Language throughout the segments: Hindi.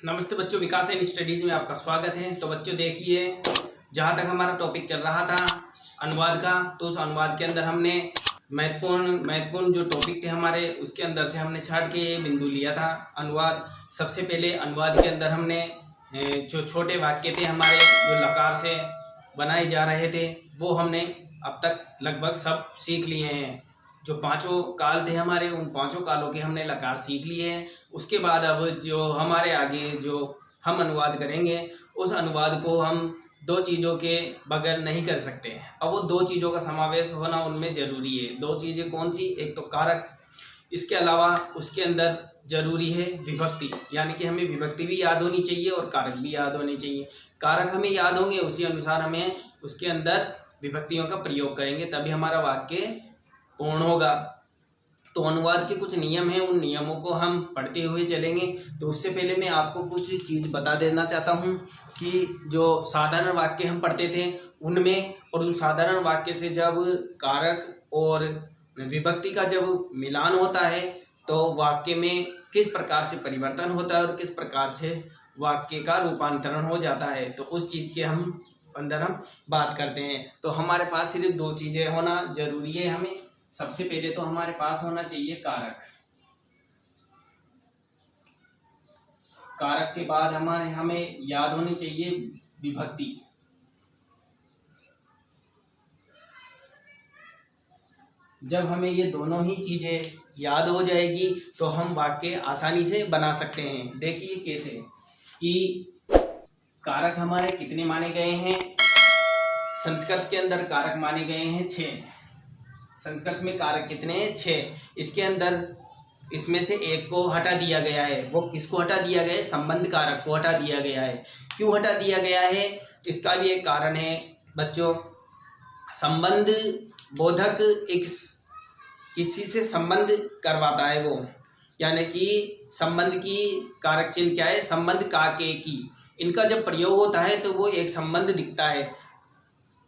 नमस्ते बच्चों, विकास एंड स्टडीज़ में आपका स्वागत है। तो बच्चों देखिए, जहाँ तक हमारा टॉपिक चल रहा था अनुवाद का, तो उस अनुवाद के अंदर हमने महत्वपूर्ण जो टॉपिक थे हमारे, उसके अंदर से हमने छाट के बिंदु लिया था अनुवाद। सबसे पहले अनुवाद के अंदर हमने जो छोटे वाक्य थे हमारे, जो लकार से बनाए जा रहे थे, वो हमने अब तक लगभग सब सीख लिए हैं। जो पांचों काल थे हमारे, उन पांचों कालों के हमने लकार सीख लिए हैं। उसके बाद अब जो हमारे आगे जो हम अनुवाद करेंगे, उस अनुवाद को हम दो चीज़ों के बगैर नहीं कर सकते हैं। अब वो दो चीज़ों का समावेश होना उनमें ज़रूरी है। दो चीज़ें कौन सी? एक तो कारक, इसके अलावा उसके अंदर ज़रूरी है विभक्ति, यानी कि हमें विभक्ति भी याद होनी चाहिए और कारक भी याद होने चाहिए। कारक हमें याद होंगे, उसी अनुसार हमें उसके अंदर विभक्तियों का प्रयोग करेंगे, तभी हमारा वाक्य पूर्ण होगा। तो अनुवाद के कुछ नियम हैं, उन नियमों को हम पढ़ते हुए चलेंगे। तो उससे पहले मैं आपको कुछ चीज़ बता देना चाहता हूँ कि जो साधारण वाक्य हम पढ़ते थे उनमें, और उन साधारण वाक्य से जब कारक और विभक्ति का जब मिलान होता है तो वाक्य में किस प्रकार से परिवर्तन होता है और किस प्रकार से वाक्य का रूपांतरण हो जाता है, तो उस चीज़ के हम बात करते हैं। तो हमारे पास सिर्फ दो चीज़ें होना जरूरी है हमें। सबसे पहले तो हमारे पास होना चाहिए कारक। कारक के बाद हमें याद होनी चाहिए विभक्ति। जब हमें ये दोनों ही चीजें याद हो जाएगी तो हम वाक्य आसानी से बना सकते हैं। देखिए कैसे कि कारक हमारे कितने माने गए हैं। संस्कृत के अंदर कारक माने गए हैं 6। संस्कृत में कारक कितने हैं? 6। इसके अंदर इसमें से एक को हटा दिया गया है। वो किसको हटा दिया गया है? संबंध कारक को हटा दिया गया है। क्यों हटा दिया गया है? इसका भी एक कारण है बच्चों। संबंध बोधक एक किसी से संबंध करवाता है वो, यानी कि संबंध की कारक चिन्ह क्या है? संबंध का, के, की। इनका जब प्रयोग होता है तो वो एक संबंध दिखता है।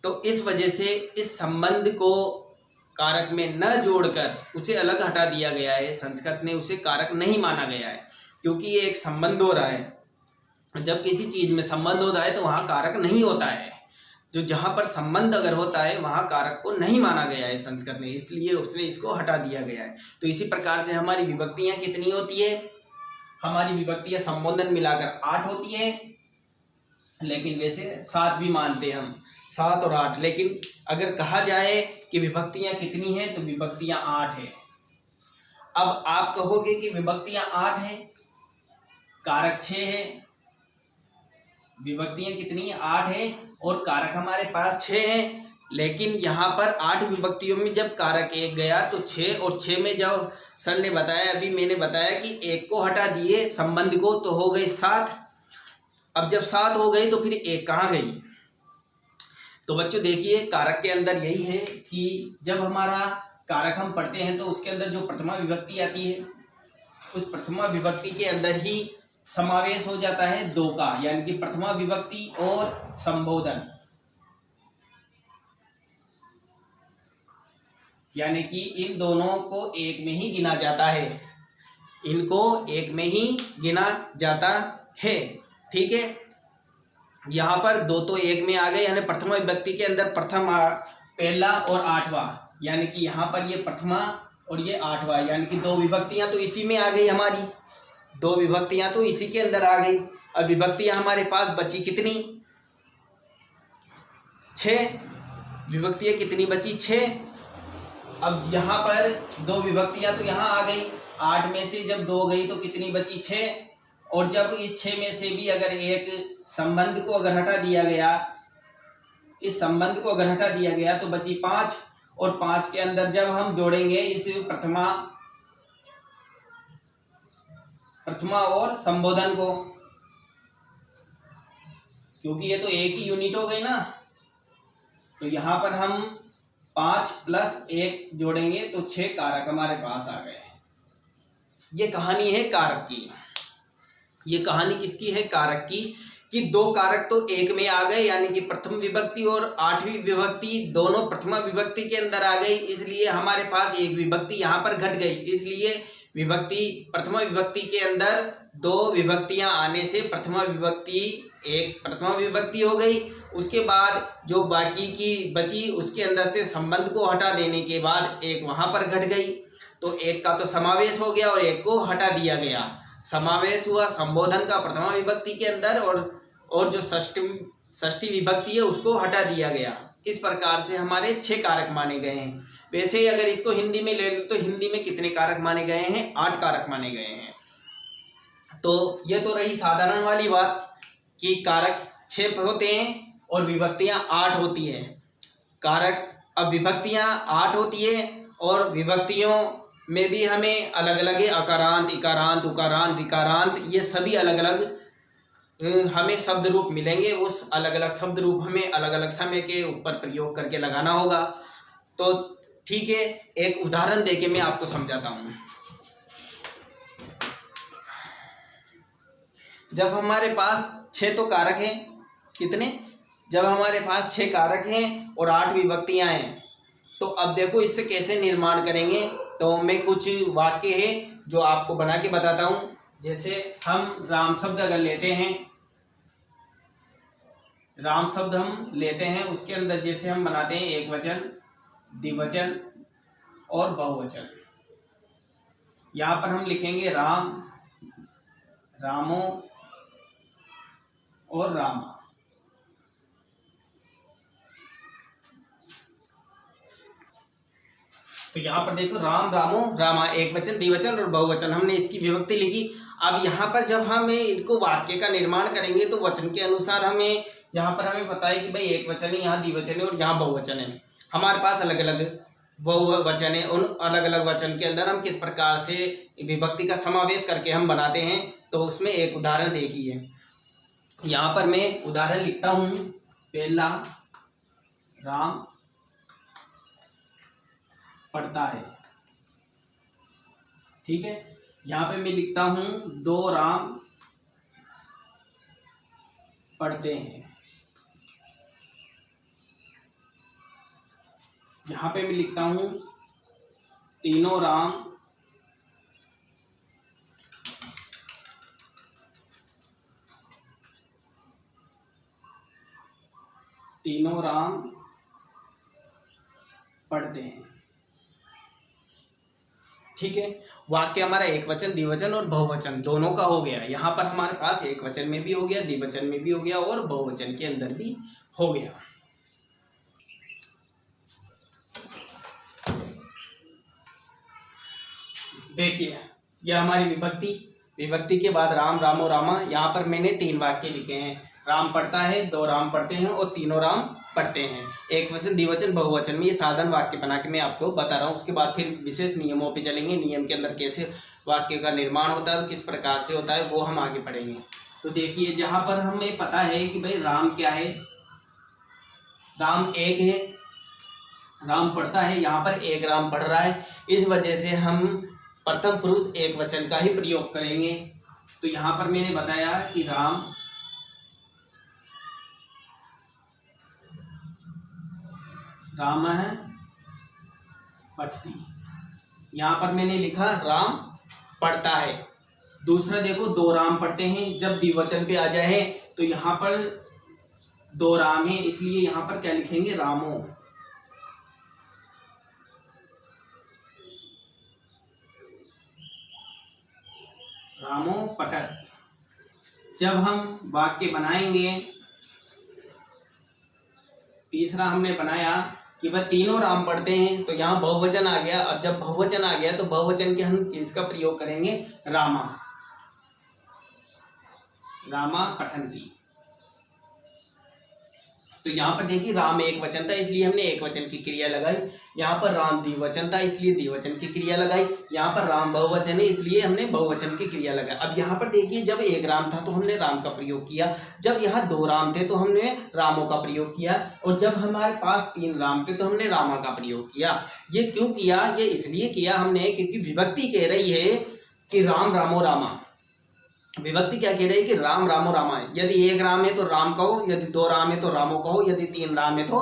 तो इस वजह से इस संबंध को कारक में न जोड़कर उसे अलग हटा दिया गया है। संस्कृत ने उसे कारक नहीं माना गया है, क्योंकि ये एक संबंध हो रहा है। जब किसी चीज में संबंध होता है तो वहाँ कारक नहीं होता है। जो जहाँ पर संबंध अगर होता है वहाँ कारक को नहीं माना गया है संस्कृत ने, इसलिए उसने इसको हटा दिया गया है। तो इसी प्रकार से हमारी विभक्तियाँ कितनी होती है? हमारी विभक्तियाँ संबोधन मिलाकर 8 होती है, लेकिन वैसे 7 भी मानते हम, 7 और 8। लेकिन अगर कहा जाए कि विभक्तियां कितनी हैं, तो विभक्तियां 8 हैं। अब आप कहोगे कि विभक्तियां 8 हैं, कारक 6 है। विभक्तियां कितनी हैं? 8 है और कारक हमारे पास 6 हैं। लेकिन यहाँ पर 8 विभक्तियों में जब कारक 1 गया तो 6, और 6 में जब सर ने बताया, अभी मैंने बताया कि 1 को हटा दिए संबंध को, तो हो गए 7। अब जब 7 हो गई तो फिर 1 कहाँ गई? तो बच्चों देखिए, कारक के अंदर यही है कि जब हमारा कारक हम पढ़ते हैं तो उसके अंदर जो प्रथमा विभक्ति आती है, उस प्रथमा विभक्ति के अंदर ही समावेश हो जाता है 2 का, यानी कि प्रथमा विभक्ति और संबोधन, यानी कि इन दोनों को एक में ही गिना जाता है। इनको एक में ही गिना जाता है, ठीक है। यहाँ पर 2 तो एक में आ गए, यानी प्रथमा विभक्ति के अंदर प्रथम पहला और 8वां, यानी कि यहाँ पर ये प्रथमा और ये 8वां, यानी कि 2 विभक्तियाँ तो इसी में आ गई हमारी। 2 विभक्तियाँ तो इसी के अंदर आ गई। अब विभक्तियाँ हमारे पास बची कितनी? 6 विभक्तियाँ कितनी बची? 6। अब यहाँ पर 2 विभक्तियाँ तो यहाँ आ गई। 8 में से जब 2 गई तो कितनी बची? 6। और जब इस 6 में से भी अगर एक संबंध को अगर हटा दिया गया, इस संबंध को अगर हटा दिया गया तो बची 5। और 5 के अंदर जब हम जोड़ेंगे इस प्रथमा और संबोधन को, क्योंकि ये तो एक ही यूनिट हो गई ना, तो यहाँ पर हम 5 + 1 जोड़ेंगे तो 6 कारक हमारे पास आ गए। ये कहानी है कारक की। ये कहानी किसकी है? कारक की, कि 2 कारक तो एक में आ गए, यानी कि प्रथम विभक्ति और 8वीं विभक्ति दोनों प्रथमा विभक्ति के अंदर आ गई, इसलिए हमारे पास एक विभक्ति यहाँ पर घट गई। इसलिए विभक्ति, प्रथमा विभक्ति के अंदर दो विभक्तियां आने से प्रथमा विभक्ति एक प्रथमा विभक्ति हो गई। उसके बाद जो बाकी की बची उसके अंदर से संबंध को हटा देने के बाद एक वहां पर घट गई, तो एक का तो समावेश हो गया और एक को हटा दिया गया। समावेश हुआ संबोधन का प्रथमा विभक्ति के अंदर और जो षष्ठी विभक्ति है उसको हटा दिया गया। इस प्रकार से हमारे 6 कारक माने गए हैं। वैसे ही अगर इसको हिंदी में ले लें तो हिंदी में कितने कारक माने गए हैं? 8 कारक माने गए हैं। तो ये तो रही साधारण वाली बात कि कारक 6 होते हैं और विभक्तियां 8 होती है। कारक अब विभक्तियां 8 होती है और विभक्तियों में भी हमें अलग अलग है, अकारांत, इकारांत, उकारांत, विकारांत, ये सभी अलग अलग हमें शब्द रूप मिलेंगे। उस अलग अलग शब्द रूप हमें अलग अलग समय के ऊपर प्रयोग करके लगाना होगा। तो ठीक है, एक उदाहरण देके मैं आपको समझाता हूँ। जब हमारे पास 6 तो कारक हैं, कितने? जब हमारे पास 6 कारक हैं और 8 विभक्तियां हैं, तो अब देखो इससे कैसे निर्माण करेंगे। तो मैं कुछ वाक्य है जो आपको बना के बताता हूँ। जैसे हम राम शब्द अगर लेते हैं, राम शब्द हम लेते हैं, उसके अंदर जैसे हम बनाते हैं एक वचन, द्विवचन और बहुवचन। यहाँ पर हम लिखेंगे राम, रामो और रामा। तो यहाँ पर देखो राम, रामो, रामा एक वचन, द्विवचन और बहुवचन, हमने इसकी विभक्ति लिखी। अब यहाँ पर जब हम इनको वाक्य का निर्माण करेंगे तो वचन के अनुसार हमें यहाँ पर हमें पता है कि भाई एक वचन है, यहाँ द्विवचन है और यहाँ बहुवचन है। हमारे पास अलग अलग बहुवचन है। उन अलग अलग वचन के अंदर हम किस प्रकार से विभक्ति का समावेश करके हम बनाते हैं, तो उसमें एक उदाहरण देखिए। यहाँ पर मैं उदाहरण लिखता हूँ। पहला, राम पढ़ता है, ठीक है। यहाँ पे मैं लिखता हूँ 2 राम पढ़ते हैं। यहाँ पे मैं लिखता हूँ 3 राम पढ़ते हैं, ठीक है। वाक्य हमारा एक वचन, द्विवचन और बहुवचन दोनों का हो गया। यहाँ पर हमारे पास एक वचन में भी हो गया, द्विवचन में भी हो गया और बहुवचन के अंदर भी हो गया। देखिए यह हमारी विभक्ति के बाद राम, रामो, रामा। यहाँ पर मैंने 3 वाक्य लिखे हैं। राम पढ़ता है, 2 राम पढ़ते हैं और 3 राम पढ़ते हैं। एक वचन, द्विवचन, बहुवचन में ये साधारण वाक्य बना के मैं आपको बता रहा हूँ। उसके बाद फिर विशेष नियमों पे चलेंगे। नियम के अंदर कैसे वाक्य का निर्माण होता है और किस प्रकार से होता है वो हम आगे पढ़ेंगे। तो देखिए जहाँ पर हमें पता है कि भाई राम क्या है, राम एक है, राम पढ़ता है। यहाँ पर एक राम पढ़ रहा है, इस वजह से हम प्रथम पुरुष एक वचन का ही प्रयोग करेंगे। तो यहाँ पर मैंने बताया कि राम है पढ़ती। यहाँ पर मैंने लिखा राम पढ़ता है। दूसरा देखो 2 राम पढ़ते हैं। जब द्विवचन पे आ जाए तो यहाँ पर 2 राम है, इसलिए यहाँ पर क्या लिखेंगे? रामो। रामो पठत। जब हम वाक्य बनाएंगे, तीसरा हमने बनाया कि वह 3 राम पढ़ते हैं, तो यहाँ बहुवचन आ गया। और जब बहुवचन आ गया तो बहुवचन के हम इसका प्रयोग करेंगे रामा, रामा पठन्ति। तो यहाँ पर देखिए राम एक वचन था इसलिए हमने एक वचन की क्रिया लगाई। यहाँ पर राम द्विवचन था इसलिए द्विवचन की क्रिया लगाई। यहाँ पर राम बहुवचन है इसलिए हमने बहुवचन की क्रिया लगाई। अब यहाँ पर देखिए जब एक राम था तो हमने राम का प्रयोग किया, जब यहाँ 2 राम थे तो हमने रामों का प्रयोग किया, और जब हमारे पास 3 राम थे तो हमने रामा का प्रयोग किया। ये क्यों किया? ये इसलिए किया हमने क्योंकि विभक्ति कह रही है कि राम, रामो, रामा। विभक्ति क्या कह रही है कि राम, रामो, रामा। यदि 1 राम है तो राम कहो, यदि 2 राम है तो रामो कहो, यदि 3 राम है तो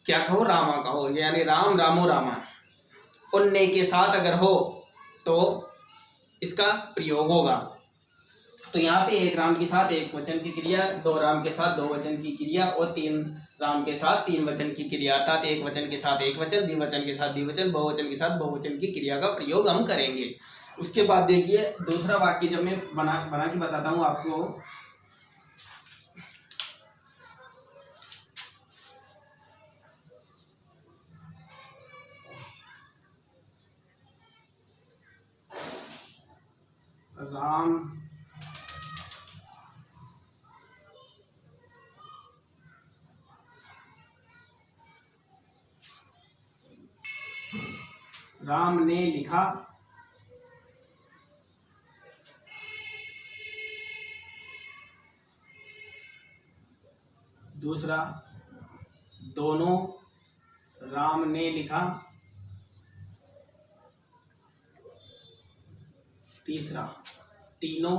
क्या कहो? रामा कहो। यानी राम, रामो, रामा। उन्ने के साथ अगर हो तो इसका प्रयोग होगा। तो यहाँ पे 1 राम के साथ 1 वचन की क्रिया, 2 राम के साथ 2 वचन की क्रिया और 3 राम के साथ 3 वचन की क्रिया, अर्थात 1 वचन के साथ 1 वचन, द्विवचन के साथ द्विवचन, बहुवचन के साथ बहुवचन की क्रिया का प्रयोग हम करेंगे। उसके बाद देखिए दूसरा वाक्य जब मैं बना के बताता हूँ आपको। राम ने लिखा दूसरा दोनों राम ने लिखा, तीसरा तीनों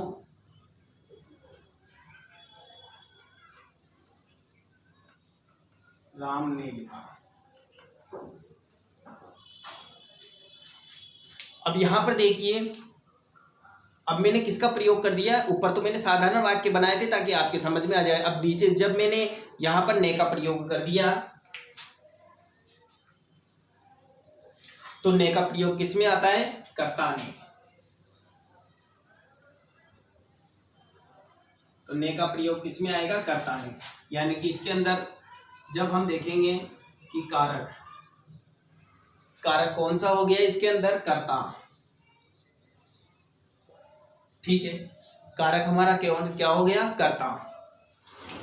राम ने लिखा। अब यहां पर देखिए, अब मैंने किसका प्रयोग कर दिया, ऊपर तो मैंने साधारण वाक्य बनाए थे ताकि आपके समझ में आ जाए। अब नीचे जब मैंने यहां पर ने का प्रयोग कर दिया तो ने का प्रयोग किस में आता है, कर्ता ने। तो ने का प्रयोग किस में आएगा, कर्ता ने। यानी कि इसके अंदर जब हम देखेंगे कि कारक कौन सा हो गया इसके अंदर, कर्ता। ठीक है, कारक हमारा क्या हो गया, कर्ता।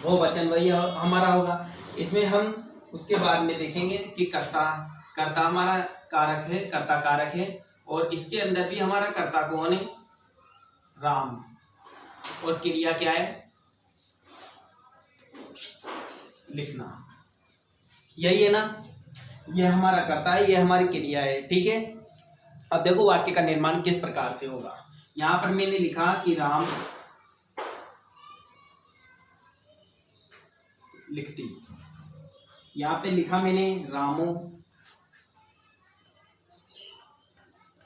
वो वचन वही हमारा होगा। इसमें हम उसके बाद में देखेंगे कि कर्ता हमारा कारक है, कर्ता कारक है, और इसके अंदर भी हमारा कर्ता कौन है, राम। और क्रिया क्या है, लिखना। यही है ना, ये हमारा कर्ता है, ये हमारी क्रिया है। ठीक है, अब देखो वाक्य का निर्माण किस प्रकार से होगा। यहां पर मैंने लिखा कि राम लिखती, यहां पे लिखा मैंने रामो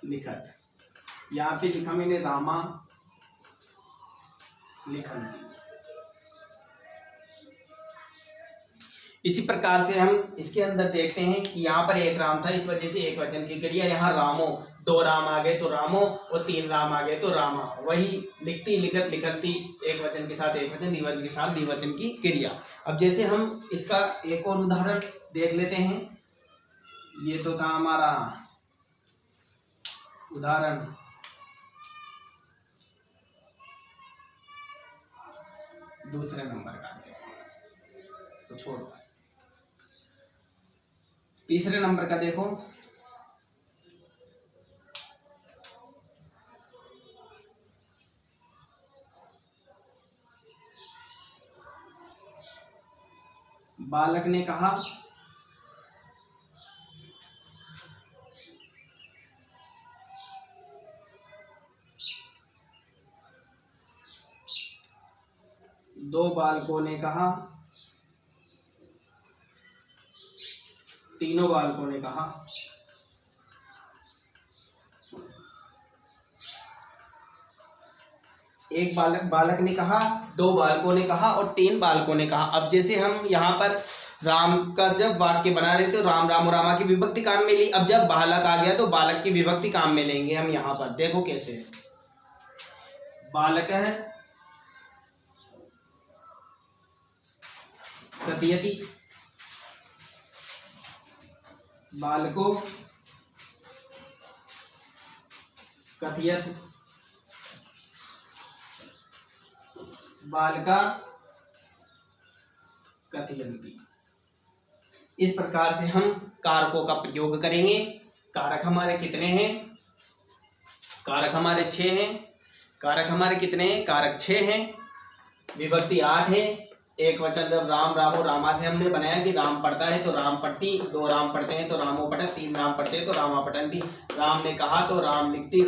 लिखत, यहां पे लिखा मैंने रामा लिखंती। इसी प्रकार से हम इसके अंदर देखते हैं कि यहाँ पर 1 राम था, इस वजह से 1 वचन की क्रिया। यहाँ रामो, 2 राम आ गए तो रामो, और 3 राम आ गए तो रामा। वही लिखती लिखत लिखती, 1 वचन के साथ 1 वचन, द्विवचन के साथ द्विवचन की क्रिया। अब जैसे हम इसका एक और उदाहरण देख लेते हैं। ये तो था हमारा उदाहरण दूसरे नंबर का, इसको छोड़ो। तीसरे नंबर का देखो, बालक ने कहा दो बालकों ने कहा, तीनों बालकों ने कहा। एक बालक ने कहा, 2 बालकों ने कहा और 3 बालकों ने कहा। अब जैसे हम यहाँ पर राम का जब वाक्य बना रहे थे तो राम राम और रामा की विभक्ति काम में ली। अब जब बालक आ गया तो बालक की विभक्ति काम में लेंगे हम। यहाँ पर देखो कैसे, बालक है कथयति, बालको कथयत, बालका कथयन्ति। इस प्रकार से हम कारकों का प्रयोग करेंगे। कारक हमारे कितने हैं, कारक हमारे 6 हैं। कारक हमारे कितने हैं, कारक 6 हैं। विभक्ति 8 है। एक वचन जब राम रामो रामा से हमने बनाया कि राम पढ़ता है तो राम पढ़ती, 2 राम पढ़ते हैं तो रामो पठत, 3 राम पढ़ते हैं तो रामा पठन्ति। राम ने कहा तो राम लिखती,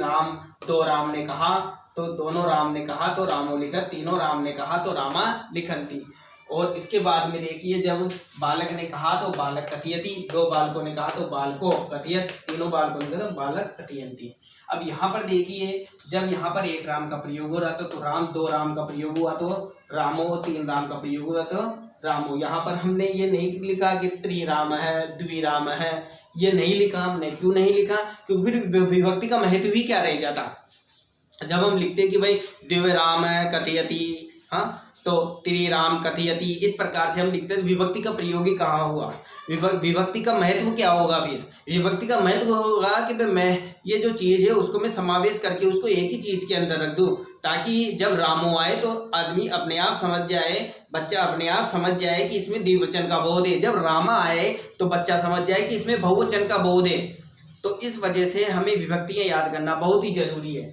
2 राम ने कहा तो दोनों राम ने कहा तो रामो लिखत, तीनों राम ने कहा तो रामा लिखन्ति। और इसके बाद में देखिए, जब बालक ने कहा तो बालक कथयति, 2 बालकों ने कहा तो बालको कथयत, तीनों बालकों ने कहा तो बालक कथयन्ति। अब यहाँ पर देखिए, जब यहाँ पर 1 राम का प्रयोग हो रहा था तो राम, 2 राम का प्रयोग हुआ तो रामो, 3 राम का प्रयोग हुआ तो रामो। यहाँ पर हमने ये नहीं लिखा कि त्रिराम है, द्विराम है, ये नहीं लिखा हमने। क्यों नहीं लिखा? क्योंकि फिर विभक्ति का महत्व ही क्या रह जाता। जब हम लिखते कि भाई द्विराम कथयति, हाँ, तो त्रिराम कथयति, इस प्रकार से हम लिखते हैं, विभक्ति का प्रयोग ही कहाँ हुआ। विभक्ति का महत्व क्या होगा? फिर विभक्ति का महत्व होगा कि भाई मैं ये जो चीज़ है उसको मैं समावेश करके उसको एक ही चीज़ के अंदर रख दूँ, ताकि जब रामो आए तो आदमी अपने आप समझ जाए, बच्चा अपने आप समझ जाए कि इसमें द्विवचन का बोध है। जब रामा आए तो बच्चा समझ जाए कि इसमें बहुवचन का बोध है। तो इस वजह से हमें विभक्तियाँ याद करना बहुत ही जरूरी है।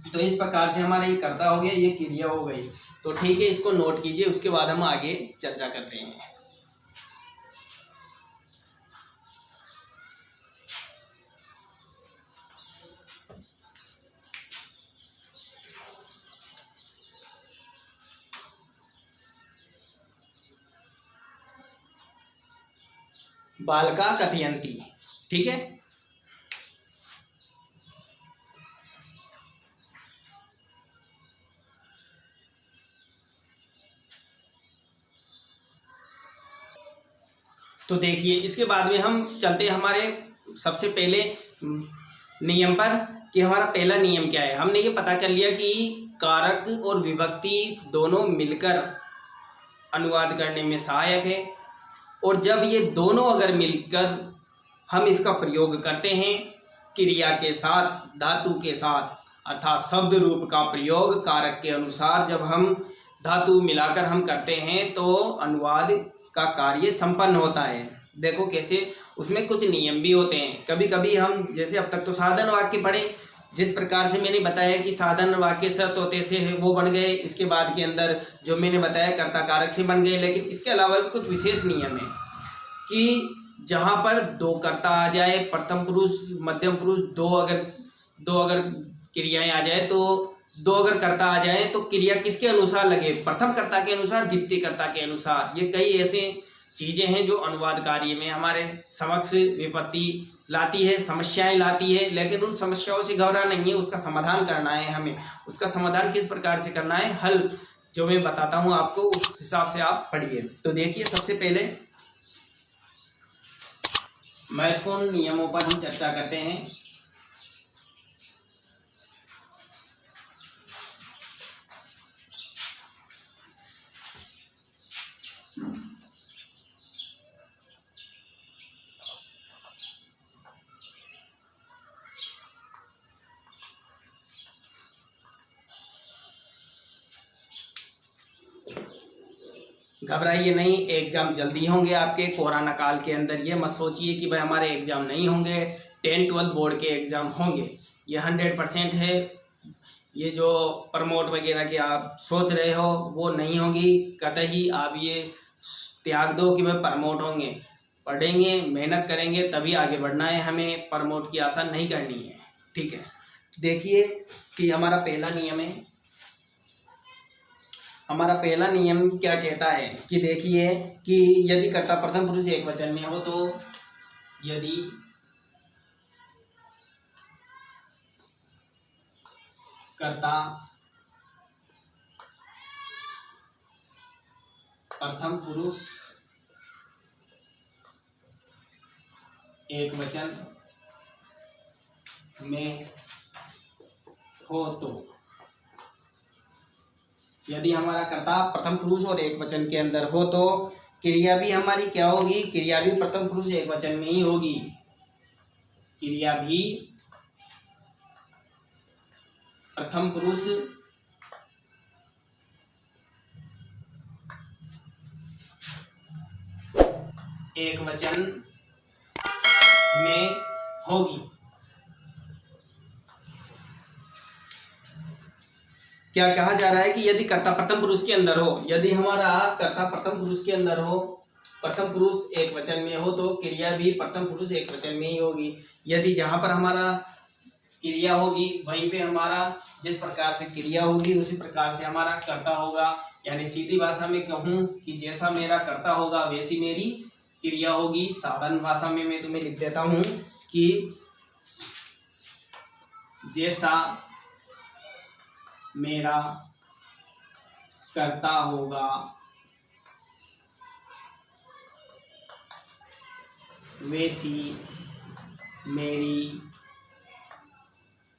तो इस प्रकार से हमारा ये कर्ता हो गया, ये क्रिया हो गई। तो ठीक है, इसको नोट कीजिए, उसके बाद हम आगे चर्चा करते हैं। बालका कथयन्ति, ठीक है। तो देखिए, इसके बाद में हम चलते हैं हमारे सबसे पहले नियम पर कि हमारा पहला नियम क्या है। हमने ये पता कर लिया कि कारक और विभक्ति दोनों मिलकर अनुवाद करने में सहायक है, और जब ये दोनों अगर मिलकर हम इसका प्रयोग करते हैं क्रिया के साथ, धातु के साथ, अर्थात शब्द रूप का प्रयोग कारक के अनुसार जब हम धातु मिलाकर हम करते हैं तो अनुवाद का कार्य संपन्न होता है। देखो कैसे, उसमें कुछ नियम भी होते हैं। कभी कभी हम, जैसे अब तक तो साधन वाक्य पढ़े, जिस प्रकार से मैंने बताया कि साधन वाक्य सत होते से वो बन गए, इसके बाद के अंदर जो मैंने बताया कर्ता कारक से बन गए। लेकिन इसके अलावा भी कुछ विशेष नियम है कि जहाँ पर 2 कर्ता आ जाए, प्रथम पुरुष, मध्यम पुरुष, दो अगर क्रियाएं आ जाए, तो 2 अगर कर्ता आ जाए तो क्रिया किसके अनुसार लगे? प्रथम कर्ता के अनुसार, द्वितीय कर्ता के अनुसार। ये कई ऐसे चीज़ें हैं जो अनुवाद कार्य में हमारे समक्ष विपत्ति लाती है, समस्याएं लाती है। लेकिन उन समस्याओं से घबराना नहीं है, उसका समाधान करना है हमें। उसका समाधान किस प्रकार से करना है, हल जो मैं बताता हूँ आपको, उस हिसाब से आप पढ़िए। तो देखिए, सबसे पहले महत्वपूर्ण नियमों पर हम चर्चा करते हैं। घबराइए नहीं, एग्जाम जल्दी होंगे आपके कोरोना काल के अंदर। ये मत सोचिए कि भाई हमारे एग्जाम नहीं होंगे, 10-12 बोर्ड के एग्जाम होंगे, ये 100% है। ये जो प्रमोट वगैरह के आप सोच रहे हो वो नहीं होगी कतई। आप ये त्याग दो कि भाई प्रमोट होंगे। पढ़ेंगे, मेहनत करेंगे, तभी आगे बढ़ना है हमें, प्रमोट की आशा नहीं करनी है, ठीक है। देखिए कि हमारा पहला नियम है। हमारा पहला नियम क्या कहता है कि देखिए कि यदि कर्ता प्रथम पुरुष एक वचन में हो, तो यदि कर्ता प्रथम पुरुष एक वचन में हो, तो यदि हमारा कर्ता प्रथम पुरुष और एक वचन के अंदर हो तो क्रिया भी हमारी क्या होगी? क्रिया भी प्रथम पुरुष एक वचन में ही होगी। क्रिया भी प्रथम पुरुष एक वचन में होगी। क्या कहा जा रहा है कि यदि कर्ता प्रथम पुरुष के अंदर हो, यदि हमारा कर्ता प्रथम पुरुष के अंदर हो, प्रथम पुरुष एक वचन में हो, तो क्रिया भी प्रथम पुरुष एक वचन में ही होगी। यदि जहां पर हमारा क्रिया होगी वहीं पे हमारा जिस प्रकार से क्रिया होगी उसी प्रकार से हमारा कर्ता होगा। यानी सीधी भाषा में कहूँ कि जैसा मेरा कर्ता होगा वैसी मेरी क्रिया होगी। साधारण भाषा में मैं तुम्हें लिख देता हूँ कि जैसा मेरा कर्ता होगा वैसी मेरी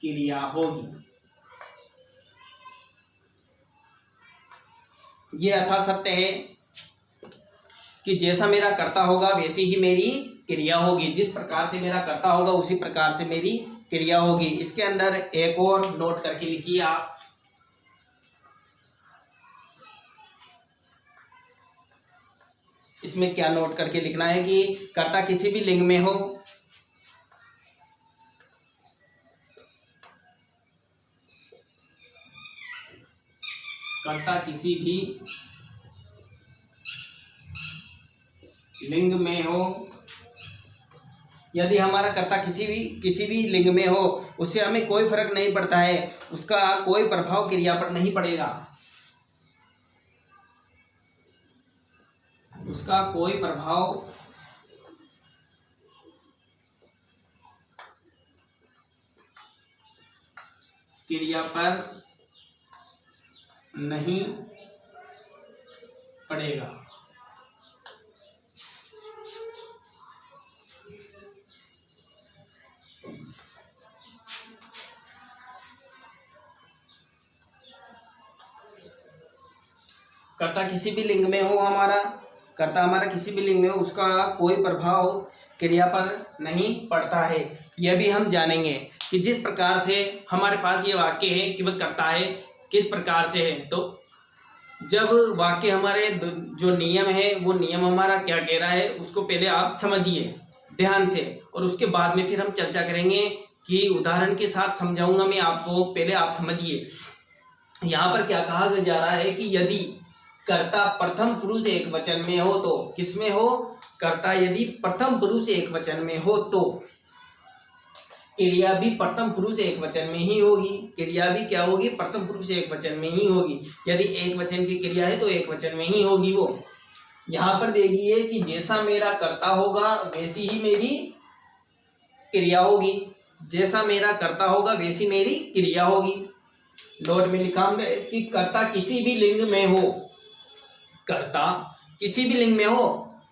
क्रिया होगी। ये अथा सत्य है कि जैसा मेरा कर्ता होगा वैसी ही मेरी क्रिया होगी। जिस प्रकार से मेरा कर्ता होगा उसी प्रकार से मेरी क्रिया होगी। इसके अंदर एक और नोट करके लिखिए आप। इसमें क्या नोट करके लिखना है कि कर्ता किसी भी लिंग में हो, कर्ता किसी भी लिंग में हो, यदि हमारा कर्ता किसी भी लिंग में हो उससे हमें कोई फर्क नहीं पड़ता है, उसका कोई प्रभाव क्रिया पर नहीं पड़ेगा, उसका कोई प्रभाव क्रिया पर नहीं पड़ेगा। कर्ता किसी भी लिंग में हो, कर्ता हमारा किसी भी लिंग में हो, उसका कोई प्रभाव क्रिया पर नहीं पड़ता है। यह भी हम जानेंगे कि जिस प्रकार से हमारे पास ये वाक्य है कि वह कर्ता है किस प्रकार से है। तो जब वाक्य हमारे जो नियम है वो नियम हमारा क्या कह रहा है उसको पहले आप समझिए ध्यान से, और उसके बाद में फिर हम चर्चा करेंगे कि उदाहरण के साथ समझाऊंगा मैं आपको। पहले आप समझिए यहाँ पर क्या कहा जा रहा है कि यदि कर्ता प्रथम पुरुष एक वचन में हो तो किस में हो, कर्ता यदि प्रथम पुरुष एक वचन में हो तो क्रिया भी प्रथम पुरुष एक वचन में ही होगी। क्रिया भी क्या होगी, प्रथम पुरुष एक वचन में ही होगी। यदि एक वचन की क्रिया है तो एक वचन में ही होगी वो। यहाँ पर देखिए कि जैसा मेरा कर्ता होगा वैसी ही मेरी क्रिया होगी। जैसा मेरा कर्ता होगा वैसी मेरी क्रिया होगी। नोट में लिखा हमने कि कर्ता किसी भी लिंग में हो, कर्ता किसी भी लिंग में हो,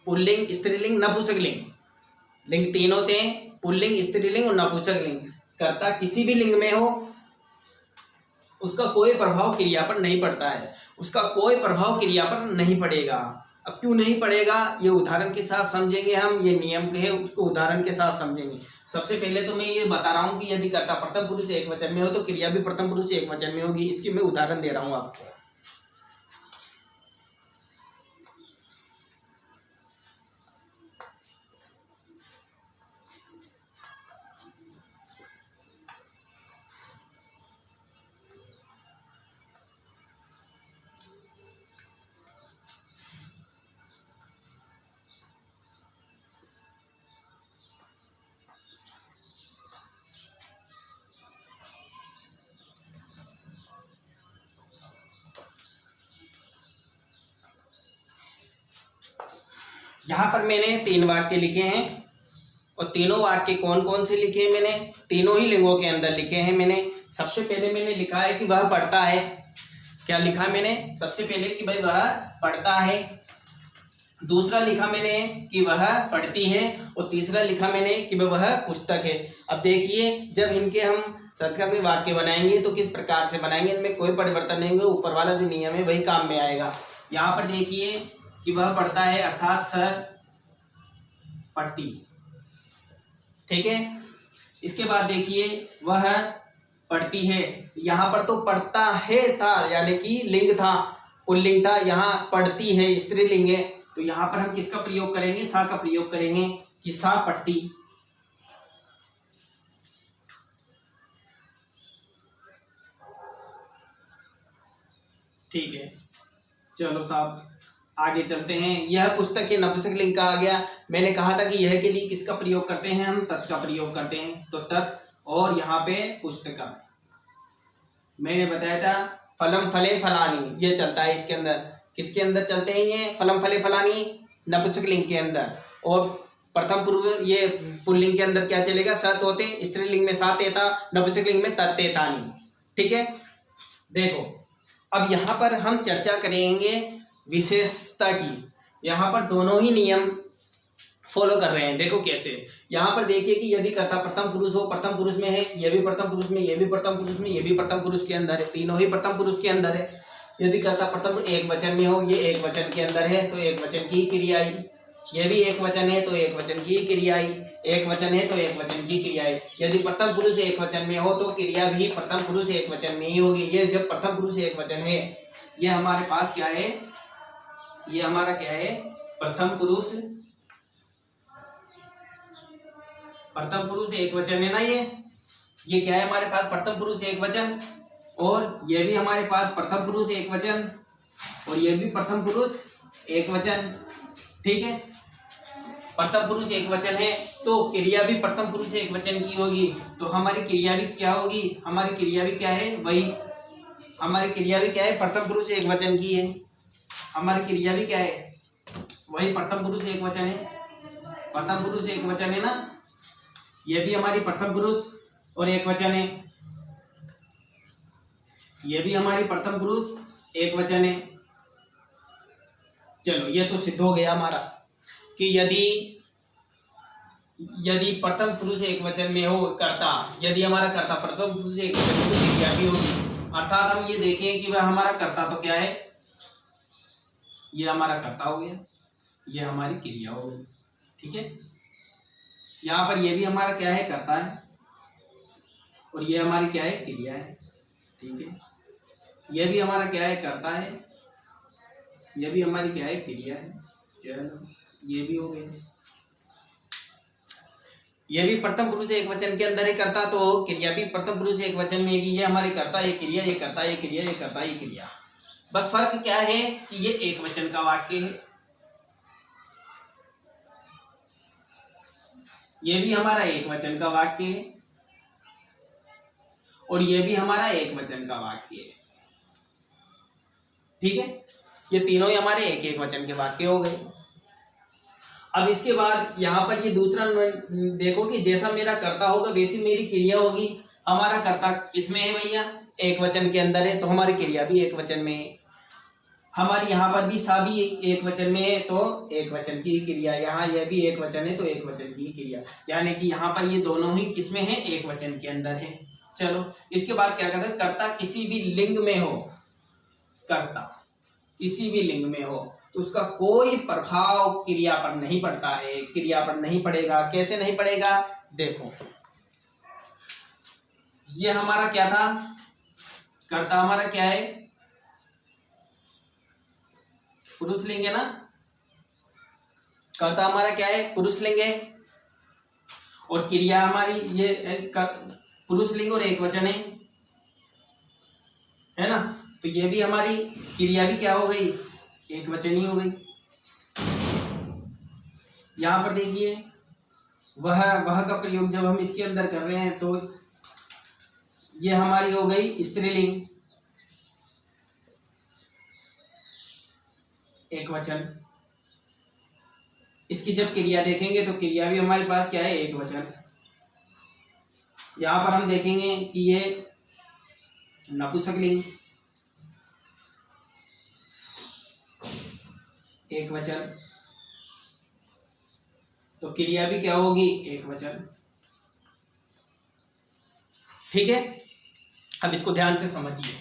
पुल्लिंग, स्त्रीलिंग, नपुंसकलिंग, लिंग तीन होते हैं, पुल्लिंग, स्त्रीलिंग और नपुंसकलिंग। कर्ता किसी भी लिंग में हो उसका कोई प्रभाव क्रिया पर नहीं पड़ता है, उसका कोई प्रभाव क्रिया पर नहीं पड़ेगा। अब क्यों नहीं पड़ेगा ये उदाहरण के साथ समझेंगे हम। ये नियम है उसको उदाहरण के साथ समझेंगे। सबसे पहले तो मैं ये बता रहा हूँ कि यदि कर्ता प्रथम पुरुष एक वचन में हो तो क्रिया भी प्रथम पुरुष एक वचन में होगी। इसकी मैं उदाहरण दे रहा हूँ आपको। यहाँ पर मैंने तीन वाक्य लिखे हैं और तीनों वाक्य कौन कौन से लिखे हैं मैंने, तीनों ही लिंगों के अंदर लिखे हैं मैंने। सबसे पहले मैंने लिखा है कि वह पढ़ता है। क्या लिखा मैंने, सबसे पहले कि भाई वह पढ़ता है। दूसरा लिखा मैंने कि वह पढ़ती है और तीसरा लिखा मैंने कि वह पुस्तक है। अब देखिए जब इनके हम संस्कृत में वाक्य बनाएंगे तो किस प्रकार से बनाएंगे, इनमें कोई परिवर्तन नहीं होगा, ऊपर वाला जो नियम है वही काम में आएगा। यहाँ पर देखिए कि वह पढ़ता है अर्थात सर पढ़ती, ठीक है। इसके बाद देखिए वह पढ़ती है, यहाँ पर तो पढ़ता है था यानी कि लिंग था, पुल्लिंग था, यहाँ पढ़ती है स्त्रीलिंग है। तो यहाँ पर हम किसका प्रयोग करेंगे, सा का प्रयोग करेंगे कि सा पढ़ती। ठीक है, चलो साहब आगे चलते हैं। यह पुस्तक के नपुंसकलिंग का आ गया। मैंने कहा था कि यह के लिए किसका प्रयोग करते हैं, हम तत् का प्रयोग करते हैं। तो तत् और यहाँ पे पुस्तक मैंने बताया था फलम फले फलानी, ये चलता है इसके अंदर। किसके अंदर चलते हैं ये फलम फले फलानी, नपुंसकलिंग के अंदर। और प्रथम पुरुष ये पुल्लिंग के अंदर क्या चलेगा, सत होते, स्त्रीलिंग में सा तेता, नपुंसकलिंग में तत् तेता नहीं। ठीक है, देखो अब यहाँ पर हम चर्चा करेंगे विशेषता की। यहाँ पर दोनों ही नियम फॉलो कर रहे हैं। देखो कैसे, यहाँ पर देखिए कि यदि कर्ता प्रथम पुरुष हो, प्रथम पुरुष में है, ये भी प्रथम पुरुष में, ये भी प्रथम पुरुष में, ये भी प्रथम पुरुष के अंदर है, तीनों ही प्रथम पुरुष के अंदर है। यदि कर्ता प्रथम एक वचन में हो, ये एक वचन के अंदर है तो एक वचन की क्रिया आई, ये भी एक वचन है तो एक वचन की क्रिया आई, एक वचन है तो एक वचन की क्रिया आई। यदि प्रथम पुरुष एक वचन में हो तो क्रिया भी प्रथम पुरुष एक वचन में ही होगी। ये जब प्रथम पुरुष एक वचन है, ये हमारे पास क्या है, ये हमारा क्या है, प्रथम पुरुष एक वचन है ना। ये क्या है हमारे पास, प्रथम पुरुष एक वचन, और ये भी हमारे पास प्रथम पुरुष एक वचन, और ये भी प्रथम पुरुष एक वचन। ठीक है, प्रथम पुरुष एक वचन है तो क्रिया भी प्रथम पुरुष एक वचन की होगी, तो हमारी क्रिया भी क्या होगी, हमारी क्रिया भी क्या है, वही हमारी क्रिया भी क्या है, प्रथम पुरुष एक वचन की है। हमारी क्रिया भी क्या है, वही प्रथम पुरुष एक वचन है, प्रथम पुरुष एक वचन है ना। ये भी हमारी प्रथम पुरुष और एक वचन है, ये भी हमारी प्रथम पुरुष एक वचन है। चलो ये तो सिद्ध हो गया हमारा कि यदि प्रथम पुरुष एक वचन में हो कर्ता, यदि हमारा कर्ता प्रथम पुरुष एक वचन में तो क्रिया भी होगी। अर्थात हम ये देखें कि वह हमारा कर्ता तो क्या है, ये हमारा कर्ता हो गया, ये हमारी क्रिया हो गई। ठीक है, यहाँ पर ये भी हमारा क्या है, कर्ता है, और ये हमारी क्या है, क्रिया है। ठीक है, ये भी हमारा क्या है, कर्ता है, ये भी हमारी क्या है, क्रिया है। चलो ये भी हो गया, ये भी प्रथम पुरुष एक वचन के अंदर ही कर्ता, तो क्रिया भी प्रथम पुरुष एक वचन में, ये हमारी कर्ता, ये क्रिया, ये कर्ता, ये क्रिया, ये कर्ता, ये क्रिया। बस फर्क क्या है कि ये एक वचन का वाक्य है, ये भी हमारा एक वचन का वाक्य है, और ये भी हमारा एक वचन का वाक्य है। ठीक है, ये तीनों ही हमारे एक एक वचन के वाक्य हो गए। अब इसके बाद यहाँ पर ये दूसरा देखो कि जैसा मेरा कर्ता होगा वैसी मेरी क्रिया होगी। हमारा कर्ता किसमें है भैया, एक वचन के अंदर है, तो हमारी क्रिया भी एक वचन में है। हमारी यहाँ पर भी सा भी एक वचन में है तो एक वचन की क्रिया, यहाँ यह भी एक वचन है तो एक वचन की क्रिया, यानी कि यहाँ पर ये दोनों ही किसमें है, एक वचन के अंदर है। चलो इसके बाद क्या कहते हैं, कर्ता किसी भी लिंग में हो, कर्ता किसी भी लिंग में हो तो उसका कोई प्रभाव क्रिया पर नहीं पड़ता है, क्रिया पर नहीं पड़ेगा। कैसे नहीं पड़ेगा, देखो ये हमारा क्या था, कर्ता हमारा क्या है, पुरुष लिंग है ना, कर्ता हमारा क्या है, पुरुष लिंग है, और क्रिया हमारी ये पुरुष लिंग और एक वचन है ना, तो ये भी हमारी क्रिया भी क्या हो गई, एक वचन ही हो गई। यहां पर देखिए वह का प्रयोग जब हम इसके अंदर कर रहे हैं तो ये हमारी हो गई स्त्रीलिंग एक वचन। इसकी जब क्रिया देखेंगे तो क्रिया भी हमारे पास क्या है, एक वचन। यहां पर हम देखेंगे कि ये नपुंसकलिंग एक वचन, तो क्रिया भी क्या होगी, एक वचन। ठीक है, अब इसको ध्यान से समझिए।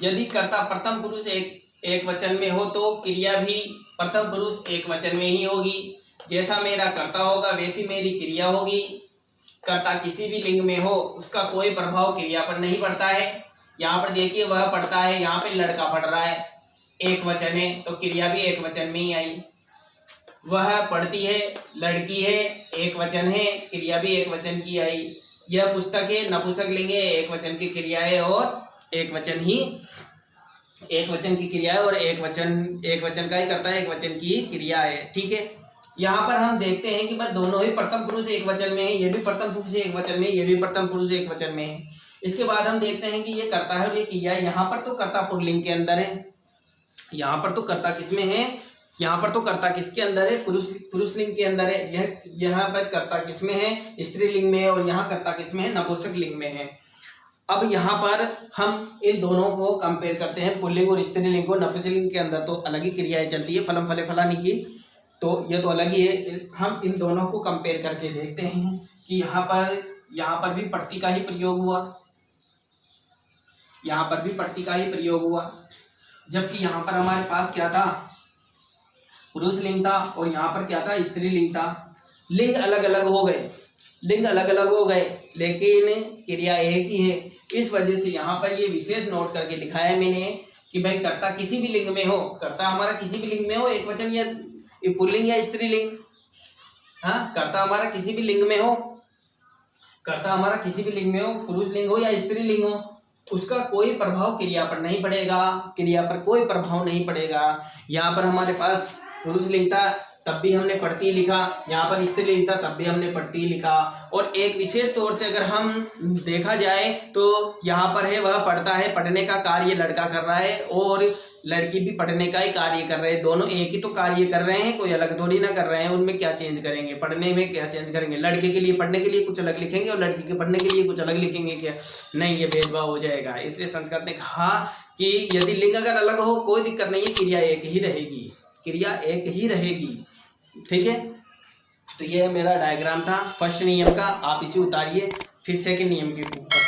यदि कर्ता प्रथम पुरुष एक वचन में हो तो क्रिया भी प्रथम पुरुष एक वचन में ही होगी। जैसा मेरा कर्ता होगा वैसी मेरी क्रिया होगी। कर्ता किसी भी लिंग में हो उसका कोई प्रभाव क्रिया पर नहीं पड़ता है। यहाँ पर देखिए वह पढ़ता है, यहाँ पे लड़का पढ़ रहा है, एक वचन है तो क्रिया भी एक वचन में ही आई। वह पढ़ती है, लड़की है, एक वचन है, क्रिया भी एक वचन की आई। यह पुस्तक है, नपुंसकलिंग है, एक वचन की क्रिया है और एक वचन ही एक वचन की क्रिया है और एक वचन का ही करता है, एक वचन की क्रिया है। ठीक है, यहाँ पर हम देखते हैं कि बस दोनों ही प्रथम पुरुष एक वचन में है, ये भी प्रथम पुरुष एक वचन में, ये भी प्रथम पुरुष एक वचन में है। इसके बाद हम देखते हैं कि ये करता है और ये क्रिया है। यहाँ पर तो कर्ता पुल्लिंग के अंदर है, यहाँ पर तो कर्ता किसमें है, यहाँ पर तो कर्ता किसके अंदर है, पुरुष लिंग के अंदर है। यह यहाँ पर कर्ता किसमें है, स्त्रीलिंग में है, और यहाँ कर्ता किसमें है, नपुंसक लिंग में है। अब यहाँ पर हम इन दोनों को कंपेयर करते हैं, पुल्लिंग और स्त्रीलिंग को। नपुंसक लिंग के अंदर तो अलग ही क्रियाएं चलती है, फलम फले फलानी की, तो ये तो अलग ही है। हम इन दोनों को कंपेयर करके देखते हैं कि यहाँ पर भी पढ़ती का ही प्रयोग हुआ, यहाँ पर भी पढ़ती का ही प्रयोग हुआ, जबकि यहाँ पर हमारे पास क्या था, पुरुष लिंग था, और यहाँ पर क्या था, स्त्रीलिंग था। लिंग अलग अलग हो गए, लिंग अलग अलग हो गए, लेकिन क्रिया एक ही है। इस वजह से यहाँ पर ये विशेष नोट करके लिखा है मैंने कि भाई कर्ता किसी भी लिंग में हो, कर्ता हमारा किसी भी लिंग में हो, एक वचन या पुल्लिंग या स्त्रीलिंग, हाँ, कर्ता हमारा किसी भी लिंग में हो, कर्ता हमारा किसी भी लिंग में हो, पुरुष लिंग हो या स्त्रीलिंग हो, उसका कोई प्रभाव क्रिया पर नहीं पड़ेगा, क्रिया पर कोई प्रभाव नहीं पड़ेगा। यहाँ पर हमारे पास पुरुष लिंग था तब भी हमने पढ़ती लिखा, यहाँ पर स्त्रीलिंग था तब भी हमने पढ़ती लिखा। और एक विशेष तौर से अगर हम देखा जाए तो यहाँ पर है वह पढ़ता है, पढ़ने का कार्य लड़का कर रहा है और लड़की भी पढ़ने का ही कार्य कर रहे हैं, दोनों एक ही तो कार्य कर रहे हैं, कोई अलग थोड़ी ना कर रहे हैं। उनमें क्या चेंज करेंगे, पढ़ने में क्या चेंज करेंगे, लड़के के लिए पढ़ने के लिए कुछ अलग लिखेंगे और लड़की के पढ़ने के लिए कुछ अलग लिखेंगे क्या, नहीं, ये भेदभाव हो जाएगा। इसलिए संस्कृत ने कहा कि यदि लिंग अगर अलग हो कोई दिक्कत नहीं है, क्रिया एक ही रहेगी, क्रिया एक ही रहेगी, ठीक है। तो ये मेरा डायग्राम था फर्स्ट नियम का, आप इसे उतारिए, फिर सेकंड नियम के ऊपर